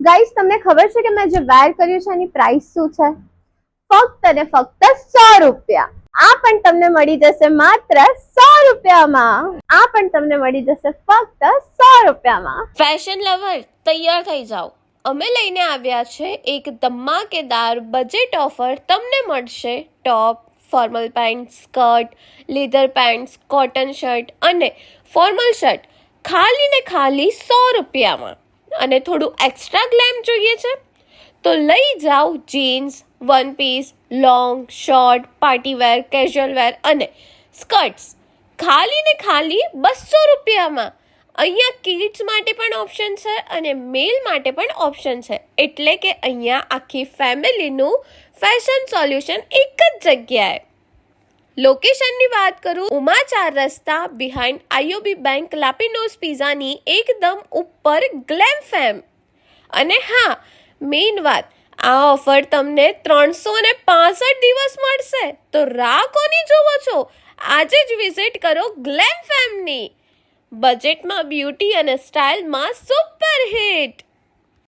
Guys, તમને ખબર છે કે મેં જે વેર કર્યું છે એની પ્રાઇસ શું છે? ફક્ત ને ફક્ત 100 રૂપિયા. આ પણ તમને મળી જશે માત્ર 100 રૂપિયામાં. આ પણ તમને મળી જશે ફક્ત 100 રૂપિયામાં. ફેશન લવર તૈયાર થઈ જાઓ. અમે લઈને આવ્યા છે એક ધમાકેદાર બજેટ ઓફર. તમને મળશે top, formal pant, skirt, leather pants, cotton shirt અને ફોર્મલ શર્ટ ખાલી ને ખાલી 100 રૂપિયામાં. અને થોડું એક્સ્ટ્રા ગ્લેમ જોઈએ છે તો લઈ જાઓ jeans, one piece, long, short, party wear, casual wear અને સ્કર્ટ્સ ખાલી ને ખાલી 200 રૂપિયામાં. અહીંયા કિડ્સ માટે પણ ઓપ્શન છે અને મેલ માટે પણ ઓપ્શન છે. એટલે કે અહીંયા આખી ફેમિલીનું ફેશન સોલ્યુશન એક જ જગ્યાએ. લોકેશનની વાત કરું, ઉમા 4 રસ્તા બિહાઇન્ડ આઈઓબી બેંક, લાપિનોઝ પિઝાની એકદમ ઉપર ગ્લેમ ફેમ. અને હા, મેઇન વાત, આ ઓફર તમને 365 દિવસ મળશે. તો રાહ કોની જોવો છો? આજે જ વિઝિટ કરો ગ્લેમ ફેમની. બજેટમાં બ્યુટી અને સ્ટાઇલમાં સુપર હિટ.